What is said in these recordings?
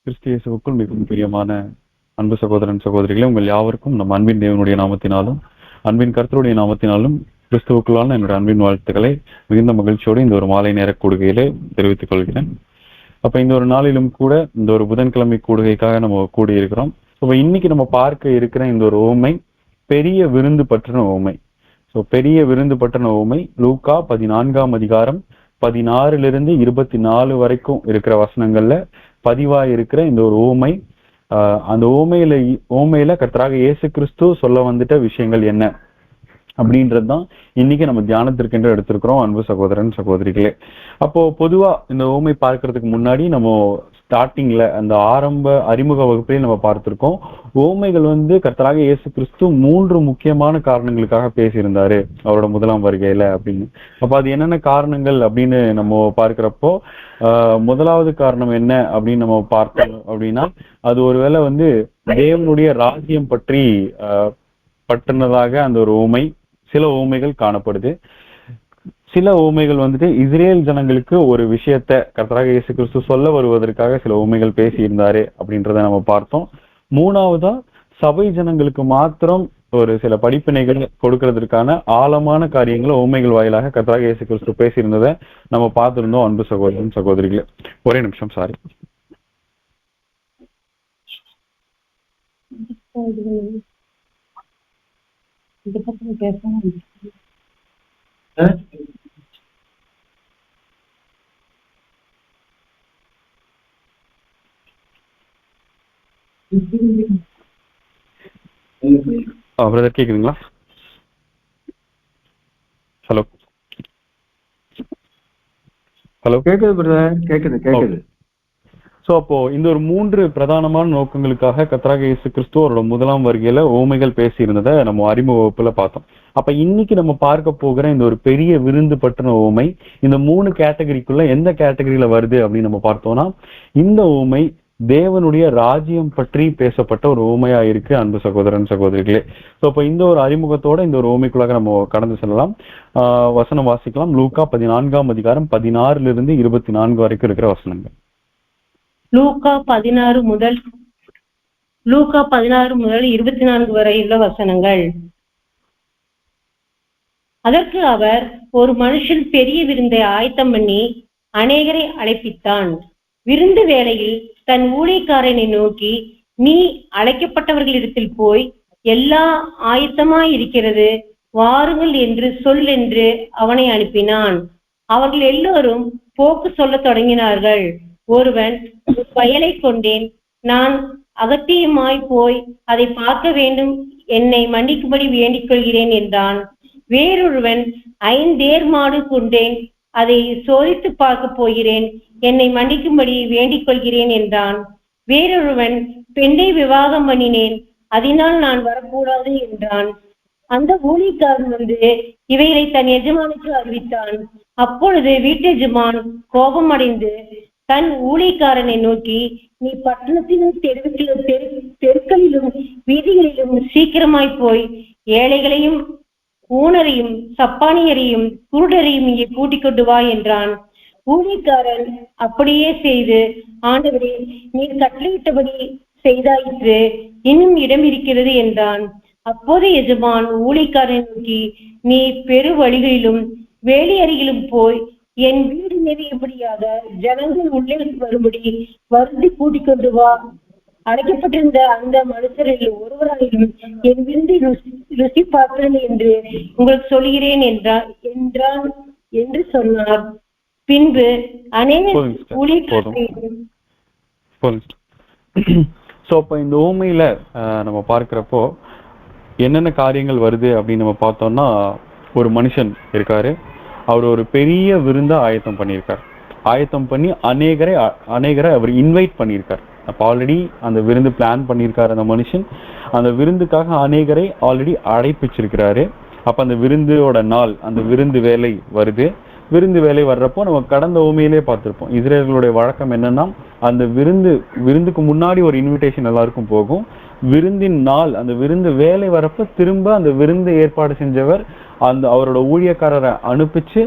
கிறிஸ்து இயேசுவுக்குள் மிகவும் பிரியமான அன்பு சகோதரன் சகோதரிகளே, உங்கள் யாவருக்கும் நம் அன்பின் தேவனுடைய நாமத்தினாலும் அன்பின் கர்த்தருடைய நாமத்தினாலும் கிறிஸ்துவுக்குள்ளான என்னுடைய அன்பின் வாழ்த்துக்களை மிகுந்த மகிழ்ச்சியோடு இந்த ஒரு மாலை நேர கூடுகையிலே தெரிவித்துக் கொள்கிறேன். அப்ப இந்த ஒரு நாளிலும் கூட இந்த ஒரு புதன்கிழமை கூடுகைக்காக நம்ம கூடியிருக்கிறோம். இப்போ இன்னைக்கு நம்ம பார்க்க இருக்கிற இந்த ஒரு உவமை பெரிய விருந்து பற்றின உவமை. பெரிய விருந்து பற்றின உவமை லூக்கா 14ஆம் அதிகாரம் 16 24 வரைக்கும் இருக்கிற வசனங்கள்ல பதிவாயிருக்கிற இந்த ஒரு ஊமை. அந்த ஊமையில கர்த்தராக இயேசு கிறிஸ்து சொல்ல வந்துட்ட விஷயங்கள் என்ன அப்படின்றதுதான் இன்னைக்கு நம்ம தியானத்திற்கென்று எடுத்திருக்கிறோம் அன்பு சகோதரன் சகோதரிகளே. அப்போ பொதுவா இந்த ஊமை பார்க்கறதுக்கு முன்னாடி நம்ம ஸ்டார்டிங்ல அந்த ஆரம்ப அறிமுக வகுப்பிலே நம்ம பார்த்திருக்கோம். ஊமைகள் கர்த்தராக இயேசு கிறிஸ்து 3 முக்கியமான காரணங்களுக்காக பேசியிருந்தாரு அவரோட முதலாம் வருகையில அப்படின்னு. அப்ப அது என்னென்ன காரணங்கள் அப்படின்னு நம்ம பார்க்கிறப்போ முதலாவது காரணம் என்ன அப்படின்னு நம்ம பார்த்தோம் அப்படின்னா, அது ஒருவேளை தேவனுடைய ராஜ்யம் பற்றி பற்றினதாக அந்த ஒரு ஊமை. சில ஊமைகள் காணப்படுது. சில ஊமைகள் இஸ்ரேல் ஜனங்களுக்கு ஒரு விஷயத்த கர்த்தராக இயேசு கிறிஸ்து சொல்ல வருவதற்காக சில ஊமைகள் பேசி இருந்தாரு அப்படின்றத நம்ம பார்த்தோம். மூணாவதா சபை ஜனங்களுக்கு மாத்திரம் ஒரு சில படிப்பினைகள் கொடுக்கறதுக்கான ஆழமான காரியங்களை ஊமைகள் வாயிலாக கர்த்தராக இயேசு கிறிஸ்து பேசியிருந்ததை நம்ம பார்த்திருந்தோம் அன்பு சகோதரன் சகோதரிகளே. ஒரே நிமிஷம், சாரி. பிரதர் கேக்குதுங்களா? ஹலோ ஹலோ, கேக்குது பிரதர், கேக்குது. சோ அப்போ இந்த ஒரு 3 பிரதானமான நோக்கங்களுக்காக கர்த்தராக இயேசு கிறிஸ்து அவரோட முதலாம் வருகையில ஊமைகள் பேசி இருந்ததை நம்ம அறிமுக வகுப்புல பார்த்தோம். அப்ப இன்னைக்கு நம்ம பார்க்க போகிற இந்த ஒரு பெரிய விருந்து பற்றின ஊமை இந்த 3 கேட்டகரிக்குள்ள எந்த கேட்டகரியில வருது அப்படின்னு நம்ம பார்த்தோம்னா, இந்த ஊமை தேவனுடைய ராஜ்யம் பற்றி பேசப்பட்ட ஒரு ஊமையா இருக்கு அன்பு சகோதரன் சகோதரிகளே. சோ அப்ப இந்த ஒரு அறிமுகத்தோட இந்த ஒரு ஊமைக்குள்ளாக நம்ம கடந்து செல்லலாம். வசனம் வாசிக்கலாம். லூக்கா 14ஆம் அதிகாரம் 16 24 வரைக்கும் இருக்கிற வசனங்கள். லூக்கா 16 முதல் 24 வரை உள்ள வசனங்கள். அதற்கு அவர், ஒரு மனுஷன் பெரிய விருந்தை ஆயத்தம் பண்ணி அநேகரை அழைப்பித்தான். விருந்து வேளையில் தன் ஊழியக்காரனை நோக்கி, நீ அழைக்கப்பட்டவர்களிடத்தில் போய், எல்லா ஆயத்தமாய் இருக்கிறது, வாருங்கள் என்று சொல் என்று அவனை அனுப்பினான். அவர்கள் எல்லோரும் போக்கு சொல்ல தொடங்கினார்கள். ஒருவன், வயலை கொண்டேன், நான் அகத்தியமாய் போய் அதை பார்க்க வேண்டும், என்னை மன்னிக்கும்படி வேண்டிக் கொள்கிறேன் என்றான். வேறொருவன், 5 ஏர் மாடு கொண்டேன், அதை சோதித்து பார்க்க போகிறேன், என்னை மன்னிக்கும்படி வேண்டிக் கொள்கிறேன் என்றான். வேறொருவன், பெண்ணை விவாகம் பண்ணினேன், அதனால் நான் வரக்கூடாது என்றான். அந்த ஊழியக்காரன் இவைகளை தன் எஜமானுக்கு அறிவித்தான். அப்பொழுது வீட்டெஜமான் கோபம் அடைந்து தன் ஊழியக்காரனை நோக்கி, நீ பட்டணத்திலும் தெருக்களிலும் வீதிகளிலும் சீக்கிரமாய் போய் ஏழைகளையும் ஊனரையும் சப்பானியரையும் குருடரையும் இங்கே கூட்டிக் கொண்டு வா என்றான். ஊழியக்காரன் அப்படியே செய்து, ஆண்டவரே, நீர் கட்டளையிட்டபடி செய்தாயிற்று, இன்னும் இடம் இருக்கிறது என்றான். அப்போது எஜமான் ஊழியக்காரனை நோக்கி, நீ பெரு வழிகளிலும் வேலி அருகிலும் போய் என் வீடு நிறையபடியாக ஜனங்கள் உள்ளே வரும்படி வருந்தி கூட்டிக் கொண்டு வா. அழைக்கப்பட்டிருந்த அந்த மனுஷரில் ஒருவராயிலும் என் விருந்தை ருசி பார்க்கிறேன் என்று உங்களுக்கு சொல்கிறேன் என்றான் என்று சொன்னார். பின்பு அநேக இந்த ஊமையில நம்ம பார்க்கிறப்போ என்னென்ன காரியங்கள் வருது அப்படின்னு நம்ம பார்த்தோம்னா, ஒரு மனுஷன் இருக்காரு. அவர் ஒரு பெரிய விருந்த ஆயத்தம் பண்ணியிருக்கார். ஆயத்தம் பண்ணி அநேகரை அவர் இன்வைட் பண்ணியிருக்கார். அப்ப ஆல்ரெடி அந்த விருந்து பிளான் பண்ணியிருக்காரு அந்த மனுஷன். அந்த விருந்துக்காக அநேகரை ஆல்ரெடி அழைப்பிச்சிருக்கிறாரு. அப்ப அந்த விருந்தோட நாள், அந்த விருந்து வேலை வருது. விருந்து வேலை வர்றப்போ நம்ம கடந்த ஊமையிலே பார்த்திருப்போம். இஸ்ரேலர்களுடைய வழக்கம் என்னன்னா, அந்த விருந்துக்கு முன்னாடி ஒரு இன்விடேஷன் எல்லாருக்கும் போகும். விருந்தின் நாள், அந்த விருந்து வேலை வரப்ப திரும்ப அந்த விருந்து ஏற்பாடு செஞ்சவர் அவரோட ஊழியக்காரரை அனுப்பிச்சு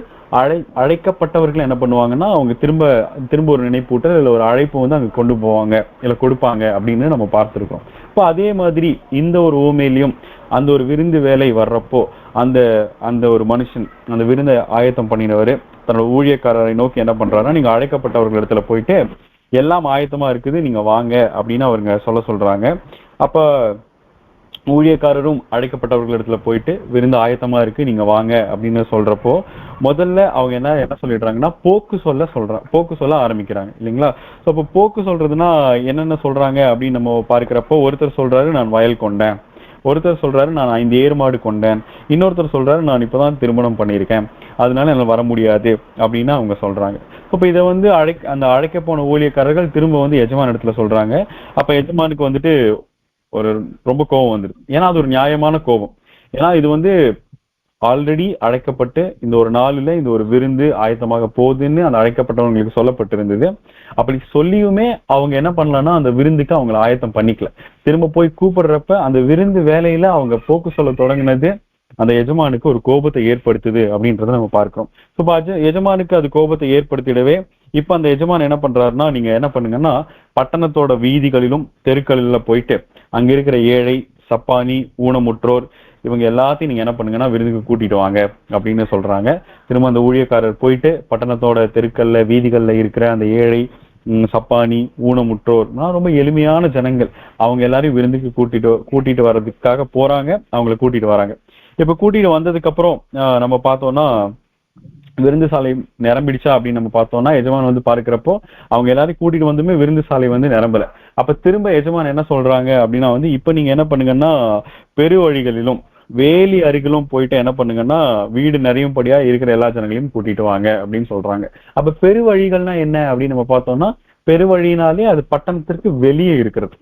அழைக்கப்பட்டவர்கள் என்ன பண்ணுவாங்கன்னா அவங்க திரும்ப ஒரு நினைப்பூட்டல் இல்லை ஒரு அழைப்பு வந்து அங்க கொண்டு போவாங்க இல்லை கொடுப்பாங்க அப்படின்னு நம்ம பார்த்திருக்கோம். இப்போ அதே மாதிரி இந்த ஒரு ஊமையிலையும் அந்த ஒரு விருந்து வேலை வர்றப்போ அந்த ஒரு மனுஷன் அந்த விருந்தை ஆயத்தம் பண்ணினவர் தன்னோட ஊழியக்காரரை நோக்கி என்ன பண்றாருன்னா, நீங்க அழைக்கப்பட்டவர்கள் இடத்துல போயிட்டு எல்லாம் ஆயத்தமா இருக்குது, நீங்க வாங்க அப்படின்னு அவங்க சொல்றாங்க. அப்ப ஊழியக்காரரும் அழைக்கப்பட்டவர்கள் இடத்துல போயிட்டு விருந்து ஆயத்தமா இருக்கு, நீங்க வாங்க அப்படின்னு சொல்றப்போ முதல்ல அவங்க என்ன சொல்லிடுறாங்கன்னா போக்கு சொல்ல ஆரம்பிக்கிறாங்க இல்லைங்களா. ஸோ அப்போ போக்கு சொல்றதுன்னா என்னென்ன சொல்றாங்க அப்படின்னு நம்ம பார்க்கிறப்போ, ஒருத்தர் சொல்றாரு நான் வயல் கொண்டேன், ஒருத்தர் சொல்றாரு நான் 5 ஏர் மாடு கொண்டேன், இன்னொருத்தர் சொல்றாரு நான் இப்பதான் திருமணம் பண்ணியிருக்கேன் அதனால என்னால வர முடியாது அப்படின்னு அவங்க சொல்றாங்க. அப்ப இதை வந்து அந்த அழைக்க போன ஊழியக்காரர்கள் திரும்ப வந்து எஜமான் இடத்துல சொல்றாங்க. அப்ப எஜமானுக்கு வந்துட்டு ஒரு ரொம்ப கோபம் வந்துடும். ஏன்னா அது ஒரு நியாயமான கோபம். ஏன்னா இது வந்து ஆல்ரெடி அழைக்கப்பட்டு இந்த ஒரு நாளில் இந்த ஒரு விருந்து ஆயத்தமாக போகுதுன்னு அந்த அழைக்கப்பட்டவங்களுக்கு சொல்லப்பட்டிருந்தது. அப்படி சொல்லியுமே அவங்க என்ன பண்ணலன்னா அந்த விருந்துக்கு அவங்களை ஆயத்தம் பண்ணிக்கல. திரும்ப போய் கூப்பிடுறப்ப அந்த விருந்து வேலையில அவங்க போக்கு சொல்ல தொடங்கினது அந்த எஜமானுக்கு ஒரு கோபத்தை ஏற்படுத்துது அப்படின்றத நம்ம பார்க்கிறோம். ஸோ எஜமானுக்கு அது கோபத்தை ஏற்படுத்திடவே இப்ப அந்த எஜமான் என்ன பண்றாருன்னா, நீங்க என்ன பண்ணுங்கன்னா பட்டணத்தோட வீதிகளிலும் தெருக்களில போயிட்டு அங்க இருக்கிற ஏழை, சப்பானி, ஊனமுற்றோர் இவங்க எல்லாத்தையும் நீங்க என்ன பண்ணுங்கன்னா விருந்துக்கு கூட்டிட்டு வாங்க அப்படின்னு சொல்றாங்க. திரும்ப அந்த ஊழியக்காரர் போயிட்டு பட்டணத்தோட தெருக்கள்ல வீதிகள்ல இருக்கிற அந்த ஏழை, சப்பானி, ஊனமுற்றோர் ரொம்ப எளிமையான ஜனங்கள் அவங்க எல்லாரையும் விருந்துக்கு கூட்டிட்டு வர்றதுக்காக போறாங்க. அவங்களை கூட்டிட்டு வராங்க. இப்ப கூட்டிட்டு வந்ததுக்கு அப்புறம் நம்ம பார்த்தோம்னா விருந்து சாலை நிரம்பிடுச்சா அப்படின்னு நம்ம பார்த்தோம்னா, எஜமான் வந்து பார்க்கிறப்போ அவங்க எல்லாரையும் கூட்டிட்டு வந்துமே விருந்து சாலை வந்து நிரம்பல. அப்ப திரும்ப எஜமான் என்ன சொல்றாங்க அப்படின்னா வந்து இப்ப நீங்க என்ன பண்ணுங்கன்னா பெருவழிகளிலும் வேலி அருகிலும் போயிட்டு என்ன பண்ணுங்கன்னா வீடு நிறையும்படியா இருக்கிற எல்லா ஜனங்களையும் கூட்டிட்டு வாங்க அப்படின்னு சொல்றாங்க. அப்ப பெருவழிகள்னா என்ன அப்படின்னு நம்ம பார்த்தோம்னா, பெருவழினாலே அது பட்டணத்திற்கு வெளியே இருக்கிறது.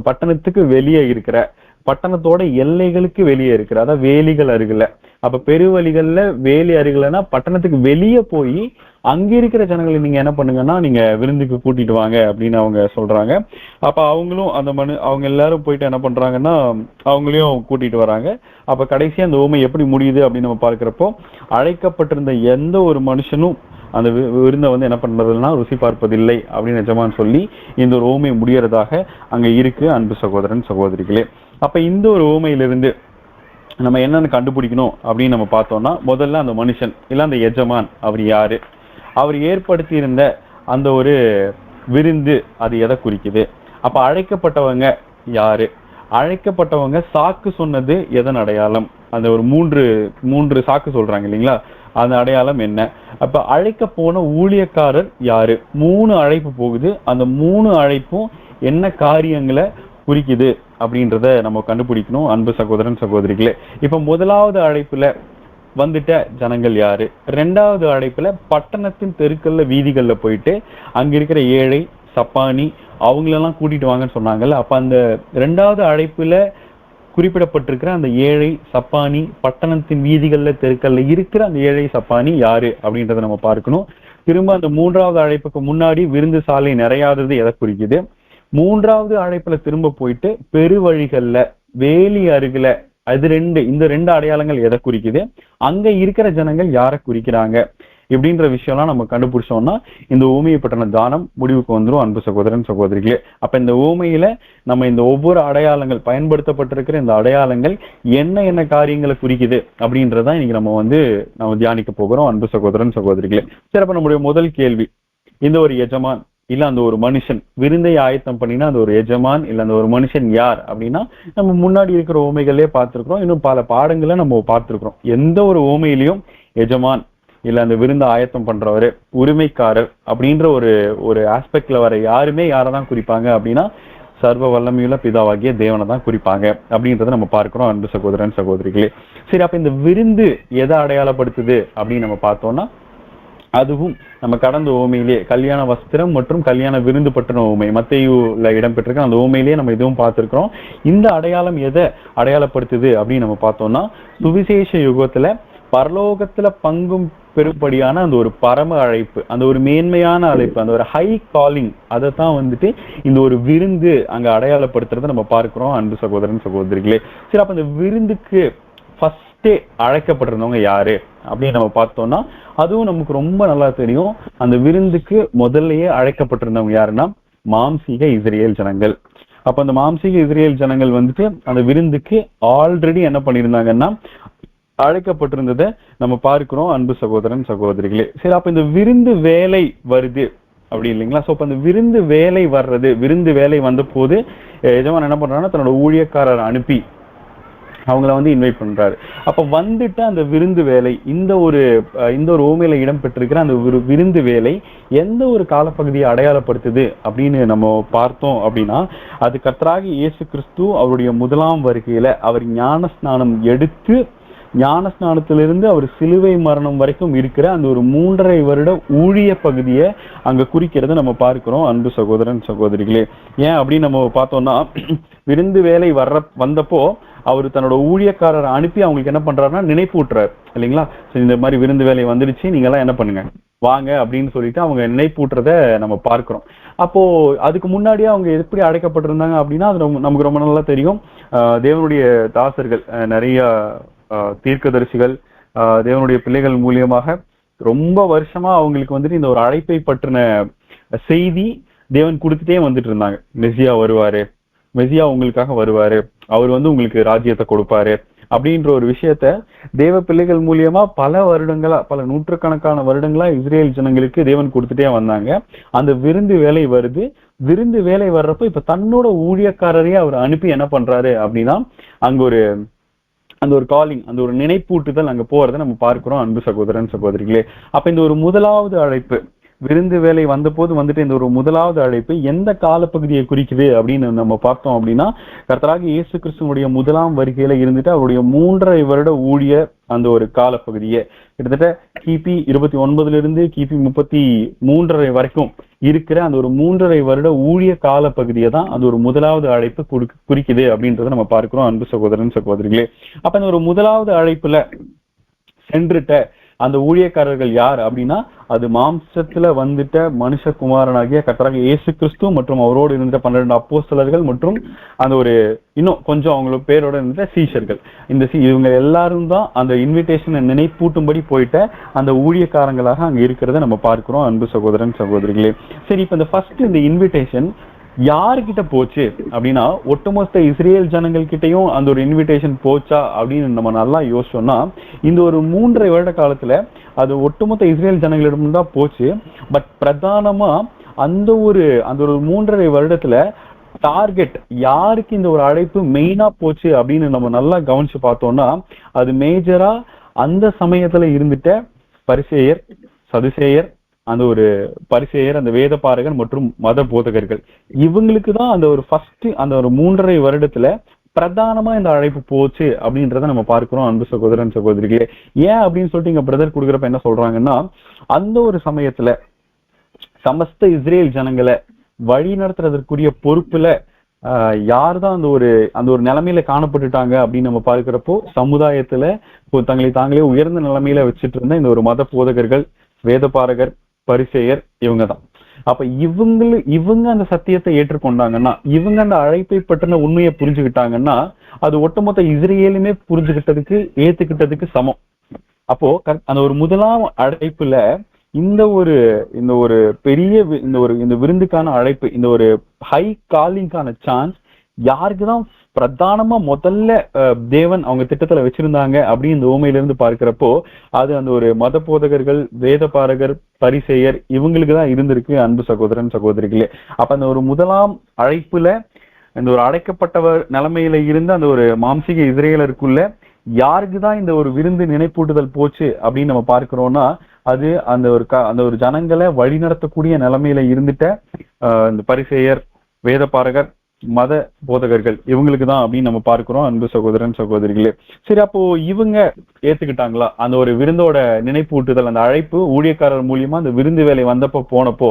பட்டணத்துக்கு வெளியே இருக்கிற பட்டணத்தோட எல்லைகளுக்கு வெளியே இருக்கிற அதாவது வேலிகள் அருகில. அப்ப பெருவழிகள்ல வேலி அருகிலன்னா பட்டணத்துக்கு வெளியே போய் அங்க இருக்கிற ஜனங்களை நீங்க என்ன பண்ணுங்கன்னா நீங்க விருந்துக்கு கூட்டிட்டு வாங்க அப்படின்னு அவங்க சொல்றாங்க. அப்ப அவங்களும் அவங்க எல்லாரும் போயிட்டு என்ன பண்றாங்கன்னா அவங்களையும் கூட்டிட்டு வராங்க. அப்ப கடைசியா அந்த ஊமை எப்படி முடியுது அப்படின்னு நம்ம பார்க்கிறப்போ, அழைக்கப்பட்டிருந்த எந்த ஒரு மனுஷனும் அந்த விருந்தை வந்து என்ன பண்றதுன்னா ருசி பார்ப்பதில்லை அப்படின்னு எஜமான் சொல்லி இந்த ஒரு ஊமை முடியறதாக அங்க இருக்கு. அன்பு சகோதரன் சகோதரிகளே, அப்ப இந்த ஒரு ஊமையிலிருந்து நம்ம என்னன்னு கண்டுபிடிக்கணும் அப்படின்னு நம்ம பார்த்தோம்னா, முதல்ல அந்த மனுஷன் இல்ல அந்த எஜமான் அவர் யாரு, அவர் ஏற்படுத்தி இருந்த அந்த ஒரு விருந்து அது எதை குறிக்குது, அப்ப அழைக்கப்பட்டவங்க யாரு, அழைக்கப்பட்டவங்க சாக்கு சொன்னது எதன் அடையாளம், அந்த ஒரு மூன்று சாக்கு சொல்றாங்க இல்லைங்களா, அந்த அடையாளம் என்ன, அப்ப அழைக்க போன ஊழியக்காரர் யாரு, 3 அழைப்பு போகுது, அந்த 3 அழைப்பும் என்ன காரியங்களை குறிக்குது அப்படின்றத நம்ம கண்டுபிடிக்கணும். அன்பு சகோதரன் சகோதரிகளே, இப்ப முதலாவது அழைப்புல வந்துட்ட ஜனங்கள் யாரு, 2வது அழைப்புல பட்டணத்தின் தெருக்கள்ல வீதிகள்ல போயிட்டு அங்க இருக்கிற ஏழை, சப்பானி அவங்களெல்லாம் கூட்டிட்டு வாங்கன்னு சொன்னாங்கல்ல. அப்ப அந்த 2வது அழைப்புல குறிப்பிடப்பட்டிருக்கிற அந்த ஏழை, சப்பானி பட்டணத்தின் வீதிகள்ல தெருக்கள்ல இருக்கிற அந்த ஏழை, சப்பானி யாரு அப்படின்றத நம்ம பார்க்கணும். திரும்ப அந்த 3வது அழைப்புக்கு முன்னாடி விருந்து சாலை நிறையாதது எதை குறிக்குது, 3வது அழைப்புல திரும்ப போயிட்டு பெருவழிகள்ல வேலி அருகில இந்த 2 அடையாளங்கள் எதை குறிக்குது, அங்க இருக்கிற ஜனங்கள் யாரை குறிக்கிறாங்க இப்படின்ற விஷயம்லாம் நம்ம கண்டுபிடிச்சோம்னா இந்த ஊமையை பற்றின தானம் முடிவுக்கு வந்துடும். அன்பு சகோதரன் சகோதரிகளே, அப்ப இந்த ஊமையில நம்ம இந்த ஒவ்வொரு அடையாளங்கள் பயன்படுத்தப்பட்டிருக்கிற இந்த அடையாளங்கள் என்ன காரியங்களை குறிக்குது அப்படின்றதான் இன்னைக்கு நம்ம தியானிக்க போகிறோம். அன்பு சகோதரன் சகோதரிகளே, சரி, அப்ப நம்முடைய முதல் கேள்வி, இந்த ஒரு எஜமான் இல்ல அந்த ஒரு மனுஷன் விருந்தை ஆயத்தம் பண்ணினா அந்த ஒரு எஜமான் இல்ல அந்த ஒரு மனுஷன் யார் அப்படின்னா, நம்ம முன்னாடி இருக்கிற ஊமைகளே பார்த்திருக்கிறோம், இன்னும் பல பாடங்களை நம்ம பார்த்திருக்கிறோம். எந்த ஒரு ஊமையிலையும் எஜமான் இல்ல அந்த விருந்தை ஆயத்தம் பண்றவரு, உரிமைக்காரர் அப்படின்ற ஒரு ஆஸ்பெக்ட்ல வர யாரதான் குறிப்பாங்க அப்படின்னா சர்வ வல்லமையுள்ள பிதாவாகிய தேவனை தான் குறிப்பாங்க அப்படின்றத நம்ம பார்க்கிறோம். அன்பு சகோதரன் சகோதரிகளே, சரி, அப்ப இந்த விருந்து எதை அடையாளப்படுத்துது அப்படின்னு நம்ம பார்த்தோம்னா, அதுவும் நம்ம கடந்த ஊமையிலேயே கல்யாண வஸ்திரம் மற்றும் கல்யாண விருந்து பற்றின ஊமை மத்தேயுல இடம்பெற்றிருக்க அந்த ஊமையிலேயே நம்ம இதுவும் பார்த்திருக்கிறோம். இந்த அடையாளம் எதை அடையாளப்படுத்துது அப்படின்னு நம்ம பார்த்தோம்னா, சுவிசேஷ யுகத்துல பரலோகத்துல பங்கும் பெரும்படியான அந்த ஒரு பரம அழைப்பு, அந்த ஒரு மேன்மையான அழைப்பு, அந்த ஒரு ஹை காலிங், அதைத்தான் இந்த ஒரு விருந்து அங்க அடையாளப்படுத்துறதை நம்ம பார்க்கிறோம். அன்பு சகோதரன் சகோதரிகளே, சரி, அப்ப இந்த விருந்துக்கு ஃபர்ஸ்ட் ஃபர்ஸ்டே அழைக்கப்பட்டிருந்தவங்க யாரு அப்படின்னு நம்ம பார்த்தோம்னா அதுவும் நமக்கு ரொம்ப நல்லா தெரியும். அந்த விருந்துக்கு முதல்லயே அழைக்கப்பட்டிருந்தவங்க யாருன்னா மாம்சீக இஸ்ரேல் ஜனங்கள். அப்ப அந்த மாம்சீக இஸ்ரேல் ஜனங்கள் வந்துட்டு அந்த விருந்துக்கு ஆல்ரெடி என்ன பண்ணியிருந்தாங்கன்னா அழைக்கப்பட்டிருந்ததை நம்ம பார்க்கிறோம் அன்பு சகோதரன் சகோதரிகளே. சரி, அப்ப இந்த விருந்து வேலை வருது அப்படி இல்லைங்களா? சோ அப்ப அந்த விருந்து வேலை வர்றது, விருந்து வேலை வந்த போது எஜமான் என்ன பண்றாங்கன்னா தன்னோட ஊழியக்காரர் அனுப்பி அவங்கள வந்து இன்வைட் பண்றாரு. அப்ப வந்துட்டு அந்த விருந்து வேலை இந்த ஒரு ஓமையில இடம் பெற்றிருக்கிற அந்த ஒரு விருந்து வேலை எந்த ஒரு காலப்பகுதியை அடையாளப்படுத்துது அப்படின்னு நம்ம பார்த்தோம் அப்படின்னா அது கர்த்தராகிய இயேசு கிறிஸ்து அவருடைய முதலாம் வருகையில அவர் ஞான ஸ்நானம் எடுத்து ஞான ஸ்நானத்திலிருந்து அவர் சிலுவை மரணம் வரைக்கும் இருக்கிற அந்த ஒரு 3.5 வருட ஊழிய பகுதியை அங்க குறிக்கிறத நம்ம பார்க்கிறோம் அன்பு சகோதரன் சகோதரிகளே. ஏன் அப்படின்னு நம்ம பார்த்தோம்னா விருந்து வேலை வந்தப்போ அவர் தன்னோட ஊழியக்காரரை அனுப்பி அவங்களுக்கு என்ன பண்றாருன்னா நினைப்பூட்டுறாரு இல்லைங்களா? இந்த மாதிரி விருந்து வேலை வந்துடுச்சு, நீங்க எல்லாம் என்ன பண்ணுங்க வாங்க அப்படின்னு சொல்லிட்டு அவங்க நினைப்பூட்டுறத நம்ம பார்க்கிறோம். அப்போ அதுக்கு முன்னாடியே அவங்க எப்படி அழைக்கப்பட்டிருந்தாங்க அப்படின்னா அது நமக்கு ரொம்ப நல்லா தெரியும். தேவனுடைய தாசர்கள் நிறைய தீர்க்கதரிசிகள் தேவனுடைய பிள்ளைகள் மூலியமாக ரொம்ப வருஷமா அவங்களுக்கு வந்துட்டு இந்த ஒரு அழைப்பை பற்றின செய்தி தேவன் கொடுத்துட்டே வந்துட்டு இருந்தாங்க. மெசியா வருவாரு, மெசியா உங்களுக்காக வருவாரு, அவர் வந்து உங்களுக்கு ராஜ்யத்தை கொடுப்பாரு அப்படின்ற ஒரு விஷயத்த தேவ பிள்ளைகள் மூலியமா பல வருடங்களா, பல நூற்றுக்கணக்கான வருடங்களா இஸ்ரேல் ஜனங்களுக்கு தேவன் கொடுத்துட்டே வந்தாங்க. அந்த விருந்து வேலை வருது. விருந்து வேலை வர்றப்ப இப்ப தன்னோட ஊழியக்காரரையே அவர் அனுப்பி என்ன பண்றாரு அப்படின்னா அங்க அந்த ஒரு காலிங், அந்த ஒரு நினைப்பூட்டுதல் அங்க போறதை நம்ம பார்க்கிறோம் அன்பு சகோதரன் சகோதரிகளே. அப்ப இந்த ஒரு முதலாவது அழைப்பு விருந்து வேலை வந்த போது வந்துட்டு இந்த ஒரு முதலாவது அழைப்பு எந்த காலப்பகுதியை குறிக்குது அப்படின்னு நம்ம பார்த்தோம் அப்படின்னா கர்த்தராகிய இயேசு கிறிஸ்துவனுடைய முதலாம் வருகையில இருந்துட்டு அவருடைய 3.5 வருட ஊழிய அந்த ஒரு காலப்பகுதியை கிட்டத்தட்ட கிபி 29 கிபி 33 வரைக்கும் இருக்கிற அந்த ஒரு 3.5 வருட ஊழிய கால பகுதியை தான் அது ஒரு முதலாவது அழைப்பு குறிக்குது அப்படின்றத நம்ம பார்க்கிறோம் அன்பு சகோதரன் சகோதரிகளே. அப்ப இந்த ஒரு முதலாவது அழைப்புல சென்றுட்ட அந்த ஊழியக்காரர்கள் யார் அப்படின்னா அது மாம்சத்துல வந்துட்ட மனுஷகுமாரனாகிய கர்த்தராகிய இயேசு கிறிஸ்து மற்றும் அவரோடு இருந்த 12 அப்போஸ்தலர்கள் மற்றும் அந்த ஒரு இன்னும் கொஞ்சம் அவங்களோட பேரோட இருந்த சீஷர்கள். இவங்க எல்லாரும் தான் அந்த இன்விடேஷனை நினைப்பூட்டும்படி போயிட்ட அந்த ஊழியக்காரங்களாக அங்க இருக்கிறத நம்ம பார்க்கிறோம் அன்பு சகோதரன் சகோதரிகளே. சரி, இப்ப இந்த ஃபர்ஸ்ட் இந்த இன்விடேஷன் யாருக்கிட்ட போச்சு அப்படின்னா ஒட்டுமொத்த இஸ்ரேல் ஜனங்கள் கிட்டையும் அந்த ஒரு இன்விடேஷன் போச்சா அப்படின்னு நம்ம நல்லா யோசிச்சோம்னா இந்த ஒரு 3.5 வருட காலத்துல அது ஒட்டுமொத்த இஸ்ரேல் ஜனங்களிடம் தான் போச்சு. பட் பிரதானமா அந்த ஒரு 3.5 வருடத்துல டார்கெட் யாருக்கு இந்த ஒரு அழைப்பு மெயினா போச்சு அப்படின்னு நம்ம நல்லா கவனிச்சு பார்த்தோம்னா அது மேஜரா அந்த சமயத்துல இருந்துட்ட பரிசேயர், சதுசேயர், அந்த ஒரு பரிசேயர், அந்த வேத பாரகர் மற்றும் மத போதகர்கள், இவங்களுக்கு தான் அந்த ஒரு ஃபர்ஸ்ட் அந்த ஒரு 3.5 வருடத்துல பிரதானமா இந்த அழைப்பு போச்சு அப்படின்றத நம்ம பார்க்கிறோம் அன்பு சகோதரன் சகோதரிகளே. ஏன் அப்படின்னு சொல்லிட்டு இங்க பிரதர் கொடுக்குறப்ப என்ன சொல்றாங்கன்னா அந்த ஒரு சமயத்துல சமஸ்த இஸ்ரேல் ஜனங்களை வழி நடத்துறதற்குரிய பொறுப்புல யார்தான் அந்த ஒரு நிலைமையில காணப்பட்டுட்டாங்க அப்படின்னு நம்ம பார்க்கிறப்போ சமுதாயத்துல தங்களை தாங்களே உயர்ந்த நிலைமையில வச்சுட்டு இருந்த இந்த ஒரு மத போதகர்கள், வேதபாரகர், பரிசேயர், இவங்க தான். அப்ப இவங்க அந்த சத்தியத்தை ஏற்றுக்கொண்டாங்கன்னா, இவங்க அந்த அழைப்பை பற்றின உண்மையை புரிஞ்சுக்கிட்டாங்கன்னா அது ஒட்டுமொத்த இஸ்ரேலுமே புரிஞ்சுக்கிட்டதுக்கு ஏத்துக்கிட்டதுக்கு சமம். அப்போ அந்த ஒரு முதலாம் அழைப்புல இந்த ஒரு பெரிய இந்த விருந்துக்கான அழைப்பு, இந்த ஒரு ஹை காலிங்கான சான்ஸ் யாருக்குதான் பிரதானமா முதல்ல தேவன் அவங்க திட்டத்துல வச்சிருந்தாங்க அப்படின்னு இந்த ஊமையில இருந்து பார்க்கிறப்போ அது அந்த ஒரு மத போதகர்கள், வேத பாரகர், பரிசேயர் இவங்களுக்கு தான் இருந்திருக்கு அன்பு சகோதரன் சகோதரிகளே. அப்ப அந்த ஒரு முதலாம் அழைப்புல இந்த ஒரு அழைக்கப்பட்டவர் நிலைமையில இருந்து அந்த ஒரு மாம்சீக இஸ்ரேலருக்குள்ள யாருக்குதான் இந்த ஒரு விருந்து நினைப்பூட்டுதல் போச்சு அப்படின்னு நம்ம பார்க்கிறோம்னா அது அந்த ஒரு ஜனங்களை வழி நடத்தக்கூடிய நிலைமையில இருந்துட்ட இந்த பரிசேயர், வேத பாரகர், மத போதகர்கள் இவங்களுக்கு தான் அப்படின்னு நம்ம பார்க்கிறோம் அன்பு சகோதரன் சகோதரிகளே. சரி, அப்போ இவங்க ஏத்துக்கிட்டாங்களா அந்த ஒரு விருந்தோட நினைப்பூட்டுதல், அந்த அழைப்பு ஊழியக்காரர் மூலியமா அந்த விருந்து வேலை வந்தப்போ போனப்போ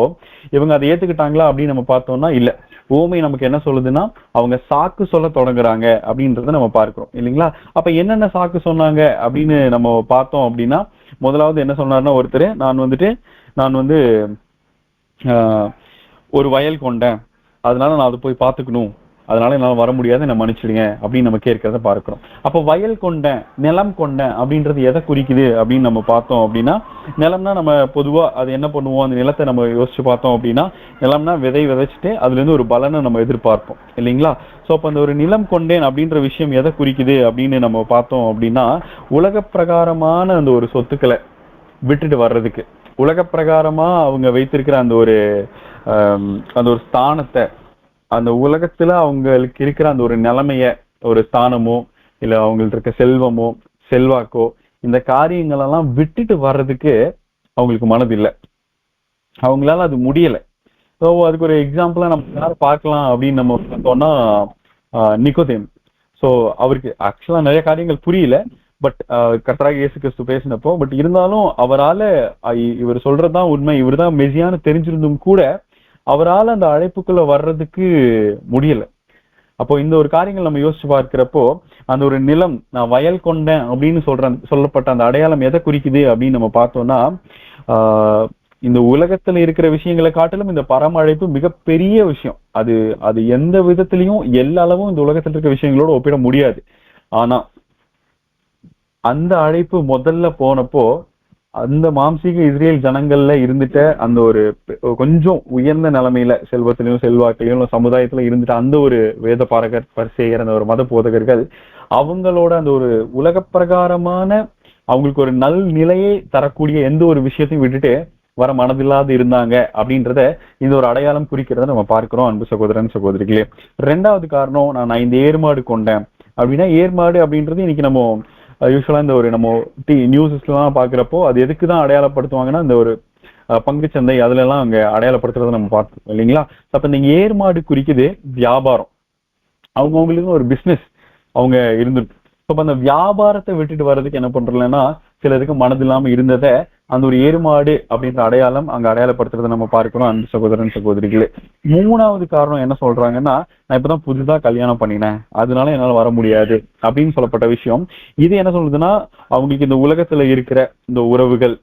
இவங்க அதை ஏத்துக்கிட்டாங்களா அப்படின்னு நம்ம பார்த்தோம்னா இல்ல. ஓமை நமக்கு என்ன சொல்லுதுன்னா அவங்க சாக்கு சொல்ல தொடங்குறாங்க அப்படின்றத நம்ம பார்க்கிறோம் இல்லைங்களா? அப்ப என்னென்ன சாக்கு சொன்னாங்க அப்படின்னு நம்ம பார்த்தோம் அப்படின்னா முதலாவது என்ன சொன்னாருன்னா ஒருத்தர் நான் வந்து ஒரு வயல் கொண்டேன், அதனால நான் அதை போய் பார்த்துக்கணும் அதனால என்னால வர முடியாது, என்ன மன்னிச்சிடுங்க அப்படின்னு நம்ம கேட்கறத பார்க்கிறோம். அப்போ வயல் கொண்டேன், நிலம் கொண்டேன் அப்படின்றது எதை குறிக்குது அப்படின்னு நம்ம பார்த்தோம் அப்படின்னா, நிலம்னா நம்ம பொதுவா அது என்ன பண்ணுவோம், அந்த நிலத்தை நம்ம யோசிச்சு பார்த்தோம் அப்படின்னா, நிலம்னா விதைச்சிட்டு அதுல இருந்து ஒரு பலனை நம்ம எதிர்பார்ப்போம் இல்லைங்களா? ஸோ அப்போ அந்த ஒரு நிலம் கொண்டேன் அப்படின்ற விஷயம் எதை குறிக்குது அப்படின்னு நம்ம பார்த்தோம் அப்படின்னா, உலக பிரகாரமான அந்த ஒரு சொத்துக்களை விட்டுட்டு வர்றதுக்கு, உலக பிரகாரமா அவங்க வைத்திருக்கிற அந்த ஒரு ஸ்தானத்தை, அந்த உலகத்துல அவங்களுக்கு இருக்கிற அந்த ஒரு நிலைமைய, ஒரு ஸ்தானமோ இல்ல அவங்களுக்கு இருக்க செல்வமோ செல்வாக்கோ, இந்த காரியங்கள் எல்லாம் விட்டுட்டு வர்றதுக்கு அவங்களுக்கு மனது இல்லை, அவங்களால அது முடியல. ஸோ அதுக்கு ஒரு எக்ஸாம்பிளா நம்ம யாரும் பார்க்கலாம் அப்படின்னு நம்ம பார்த்தோம்னா நிக்கோதேம். ஸோ அவருக்கு ஆக்சுவலா நிறைய காரியங்கள் புரியல, பட் கர்த்தராகிய இயேசு கிறிஸ்து பேசினப்போ, பட் இருந்தாலும் அவரால இவர் சொல்றதுதான் உண்மை, இவர் தான் மெசியான்னு தெரிஞ்சிருந்தும் கூட அவரால் அந்த அழைப்புக்குள்ள வர்றதுக்கு முடியல. அப்போ இந்த ஒரு காரியங்கள் நம்ம யோசிச்சு பார்க்கிறப்போ, அந்த ஒரு நிலம், நான் வயல் கொண்டேன் அப்படின்னு சொல்லப்பட்ட அந்த அடையாளம் எதை குறிக்குது அப்படின்னு நம்ம பார்த்தோம்னா, இந்த உலகத்துல இருக்கிற விஷயங்களை காட்டிலும் இந்த பரம அழைப்பு மிகப்பெரிய விஷயம். அது அது எந்த விதத்திலையும் எல்லா அளவும் இந்த உலகத்துல இருக்க விஷயங்களோட ஒப்பிட முடியாது. ஆனா அந்த அழைப்பு முதல்ல போனப்போ, அந்த மாம்சீக இஸ்ரேல் ஜனங்கள்ல இருந்துட்ட அந்த ஒரு கொஞ்சம் உயர்ந்த நிலைமையில, செல்வத்திலையும் செல்வாக்கிலையும் சமுதாயத்துல இருந்துட்ட அந்த ஒரு வேத பாரகர் பரிசேயர், அந்த ஒரு மத போதகர்கள், அவங்களோட அந்த ஒரு உலக பிரகாரமான அவங்களுக்கு ஒரு நல் நிலையை தரக்கூடிய எந்த ஒரு விஷயத்தையும் விட்டுட்டு வர மனதில்லாது இருந்தாங்க அப்படின்றத இந்த ஒரு அடையாளம் குறிக்கிறத நம்ம பார்க்கிறோம் அன்பு சகோதரன் சகோதரிகளே. ரெண்டாவது காரணம், நான் இந்த ஏர்மாடு கொண்டேன் அப்படின்னா, ஏர்மாடு அப்படின்றது இன்னைக்கு நம்ம யூஸ்வலா இந்த ஒரு நம்ம நியூஸ்லாம் பாக்குறப்போ அது எதுக்குதான் அடையாளப்படுத்துவாங்கன்னா, இந்த ஒரு பங்குச்சந்தை அதுல எல்லாம் அங்க அடையாளப்படுத்துறத நம்ம பார்த்தோம் இல்லைங்களா? அப்ப நீங்க ஏர்மாடு குறிக்குது வியாபாரம், அவங்களுக்கு ஒரு பிசினஸ் அவங்க இருந்திருக்கு. அப்ப அந்த வியாபாரத்தை விட்டுட்டு வர்றதுக்கு என்ன பண்றோம்னா, சிலருக்கு மனதில்லாம இருந்ததை அந்த ஒரு ஏர்மாடு அப்படின்ற அடையாளம் அங்க அடையாளப்படுத்துறதை நம்ம பார்க்கிறோம் அன்பு சகோதரன் சகோதரிகளே. மூணாவது காரணம் என்ன சொல்றாங்கன்னா, நான் இப்பதான் புதுசா கல்யாணம் பண்ணினேன், அதனால என்னால வர முடியாது அப்படின்னு சொல்லப்பட்ட விஷயம். இது என்ன சொல்லுதுன்னா, அவங்களுக்கு இந்த உலகத்துல இருக்கிற இந்த உறவுகள்,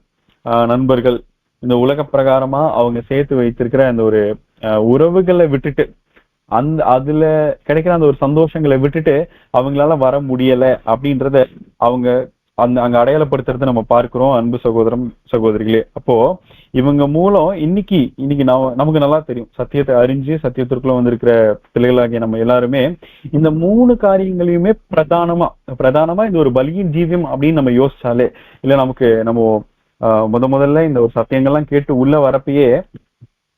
நண்பர்கள், இந்த உலக பிரகாரமா அவங்க சேர்த்து வைத்திருக்கிற அந்த ஒரு உறவுகளை விட்டுட்டு, அதுல கிடைக்கிற அந்த ஒரு சந்தோஷங்களை விட்டுட்டு அவங்களால வர முடியல அப்படின்றத அவங்க அங்க அடையாளப்படுத்துறதை நம்ம பார்க்கிறோம் அன்பு சகோதரம் சகோதரிகளே. அப்போ இவங்க மூலம் இன்னைக்கு நமக்கு நல்லா தெரியும், சத்தியத்தை அறிஞ்சு சத்தியத்திற்குள்ள வந்திருக்கிற பிள்ளைகளாகிய நம்ம எல்லாருமே இந்த மூணு காரியங்களையுமே பிரதானமா இந்த ஒரு பலியின் ஜீவியம் அப்படின்னு நம்ம யோசிச்சாலே, இல்ல நமக்கு நம்ம முதல்ல இந்த ஒரு சத்தியங்கள்லாம் கேட்டு உள்ள வரப்பயே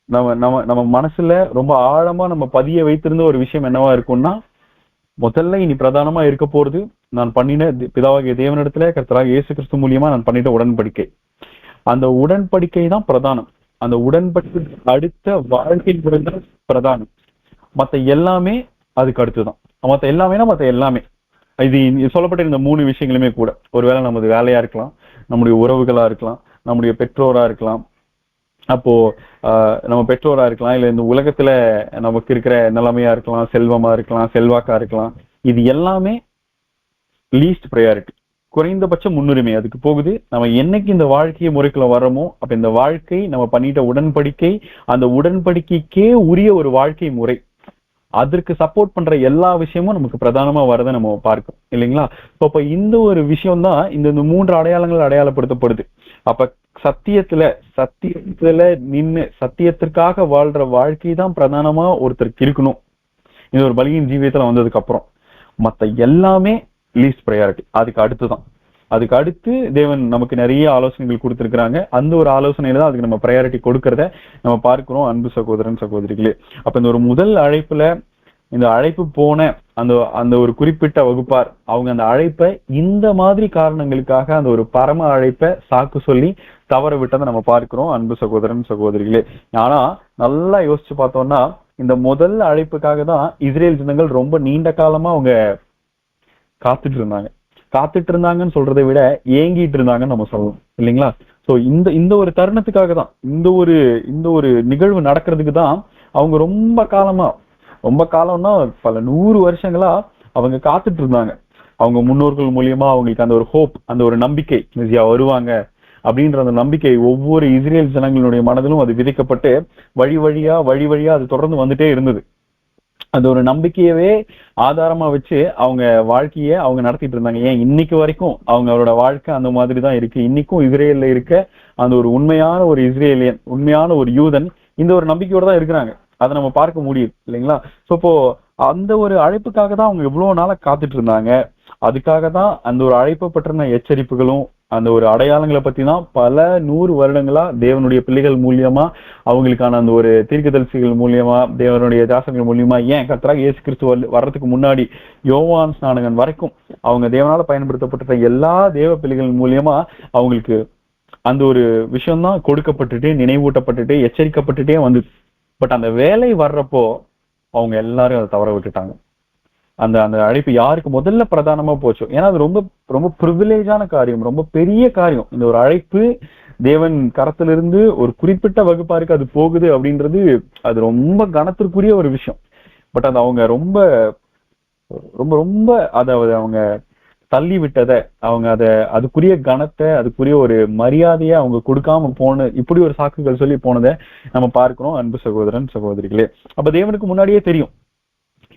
நம்ம மனசுல ரொம்ப ஆழமா நம்ம பதிய வைத்திருந்த ஒரு விஷயம் என்னவா இருக்கும்னா, முதல்ல இனி பிரதானமா இருக்க போறது நான் பண்ணின பிதாவாகிய தேவனிடத்துல கர்த்தராகிய இயேசு கிறிஸ்து மூலியமா நான் பண்ணிட்ட உடன்படிக்கை. அந்த உடன்படிக்கை தான் பிரதானம். அந்த உடன்படிக்கை அடுத்த வாழ்க்கை முறை தான் பிரதானம். மத்த எல்லாமே அதுக்கு அடுத்துதான். மத்த எல்லாமே இது சொல்லப்பட்ட இந்த மூணு விஷயங்களுமே கூட, ஒருவேளை நமது வேலையா இருக்கலாம், நம்முடைய உறவுகளா இருக்கலாம், நம்முடைய பெற்றோரா இருக்கலாம், அப்போ நம்ம பெற்றோரா இருக்கலாம், இல்ல இந்த உலகத்துல நமக்கு இருக்கிற நிலைமையா இருக்கலாம், செல்வமா இருக்கலாம், செல்வாக்கா இருக்கலாம், இது எல்லாமே லீஸ்ட் ப்ரையாரிட்டி, குறைந்தபட்ச முன்னுரிமை அதுக்கு போகுது. நம்ம என்னைக்கு இந்த வாழ்க்கையை முறைக்குள்ள வர்றோமோ, அப்ப இந்த வாழ்க்கை நம்ம பண்ணிட்ட உடன்படிக்கை, அந்த உடன்படிக்கைக்கே உரிய ஒரு வாழ்க்கை முறை, அதற்கு சப்போர்ட் பண்ற எல்லா விஷயமும் நமக்கு பிரதானமா வரதை நம்ம பார்க்கணும் இல்லைங்களா? அப்ப இந்த ஒரு விஷயம் தான் இந்த மூன்று அடையாளங்கள் அடையாளப்படுத்தப்படுது. அப்ப சத்தியத்துல நின்று சத்தியத்திற்காக வாழ்ற வாழ்க்கை தான் பிரதானமா ஒருத்தருக்கு இருக்கணும் இந்த ஒரு பலியின் ஜீவியத்துல வந்ததுக்கு அப்புறம். மத்த எல்லாமே லீஸ்ட் ப்ரையாரிட்டி, அதுக்கு அடுத்து தேவன் நமக்கு நிறைய ஆலோசனைகள் கொடுத்திருக்கிறாங்க. அந்த ஒரு ஆலோசனையில தான் அதுக்கு நம்ம ப்ரையாரிட்டி கொடுக்கறத நம்ம பார்க்கிறோம் அன்பு சகோதரன் சகோதரிகளே. அப்ப இந்த ஒரு முதல் அழைப்புல இந்த அழைப்பு போன அந்த ஒரு குறிப்பிட்ட வகுப்பார் அவங்க அந்த அழைப்பை இந்த மாதிரி காரணங்களுக்காக அந்த ஒரு பரம அழைப்பை சாக்கு சொல்லி தவற விட்டதை நம்ம பார்க்கிறோம் அன்பு சகோதரன் சகோதரிகளே. ஆனா நல்லா யோசிச்சு பார்த்தோம்னா, இந்த முதல் அழைப்புக்காக தான் இஸ்ரேல் ஜனங்கள் ரொம்ப நீண்ட காலமா அவங்க காத்துட்டு இருந்தாங்கன்னு சொல்றதை விட ஏங்கிட்டு இருந்தாங்கன்னு நம்ம சொல்லலாம் இல்லைங்களா? சோ இந்த ஒரு தருணத்துக்காக தான், இந்த ஒரு நிகழ்வு நடக்கிறதுக்கு தான் அவங்க ரொம்ப காலம்னா பல 100 வருஷங்களா அவங்க காத்துட்டு இருந்தாங்க. அவங்க முன்னோர்கள் மூலியமா அவங்களுக்கு அந்த ஒரு ஹோப், அந்த ஒரு நம்பிக்கை, மெசியா வருவாங்க அப்படின்ற அந்த நம்பிக்கை ஒவ்வொரு இஸ்ரேல் ஜனங்களுடைய மனதிலும் அது விதைக்கப்பட்டு வழி வழியா அது தொடர்ந்து வந்துட்டே இருந்தது. அது ஒரு நம்பிக்கையவே ஆதாரமா வச்சு அவங்க வாழ்க்கைய அவங்க நடத்திட்டு இருந்தாங்க. ஏன் இன்னைக்கு வரைக்கும் அவங்களோட வாழ்க்கை அந்த மாதிரி தான் இருக்கு. இன்னைக்கும் இஸ்ரேல்ல இருக்க அந்த ஒரு உண்மையான ஒரு இஸ்ரேலியன், உண்மையான ஒரு யூதன் இந்த ஒரு நம்பிக்கையோட தான் இருக்கிறாங்க. அதை நம்ம பார்க்க முடியுது இல்லைங்களா? சோ இப்போ அந்த ஒரு அழைப்புக்காக தான் அவங்க இவ்வளவு நாளா காத்துட்டு இருந்தாங்க. அதுக்காக தான் அந்த ஒரு அழைப்பு பற்றின எச்சரிப்புகளும் அந்த ஒரு அடையாளங்களை பத்தி தான் பல 100 வருடங்களா தேவனுடைய பிள்ளைகள் மூலியமா, அவங்களுக்கான அந்த ஒரு தீர்க்கதரிசிகள் மூலியமா, தேவனுடைய தாசர்கள் மூலியமா, ஏன் கர்த்தராக இயேசு கிறிஸ்து வர்றதுக்கு முன்னாடி யோவான் ஸ்நானகன் வரைக்கும் அவங்க தேவனால பயன்படுத்தப்பட்ட எல்லா தேவ பிள்ளைகள் மூலியமா அவங்களுக்கு அந்த ஒரு விஷயம் தான் கொடுக்கப்பட்டுட்டு, நினைவூட்டப்பட்டுட்டு, எச்சரிக்கப்பட்டுட்டே வந்து. பட் அந்த வேலை வர்றப்போ அவங்க எல்லாரும் அதை தவற விட்டுட்டாங்க. அந்த அந்த அழைப்பு யாருக்கு முதல்ல பிரதானமா போச்சோ, ஏன்னா அது ரொம்ப ரொம்ப ப்ரிவிலேஜான காரியம், ரொம்ப பெரிய காரியம். இந்த ஒரு அழைப்பு தேவன் கரத்திலிருந்து ஒரு குறிப்பிட்ட வகுப்பாருக்கு அது போகுது அப்படின்றது அது ரொம்ப கனத்திற்குரிய ஒரு விஷயம். பட் அது அவங்க ரொம்ப ரொம்ப ரொம்ப அதை அவங்க தள்ளி விட்டதை, அவங்க அதை அதுக்குரிய கனத்தை, அதுக்குரிய ஒரு மரியாதையை அவங்க கொடுக்காம போன இப்படி ஒரு சாக்குகள் சொல்லி போனதை நம்ம பார்க்கிறோம் அன்பு சகோதரன் சகோதரிகளே. அப்ப தேவனுக்கு முன்னாடியே தெரியும்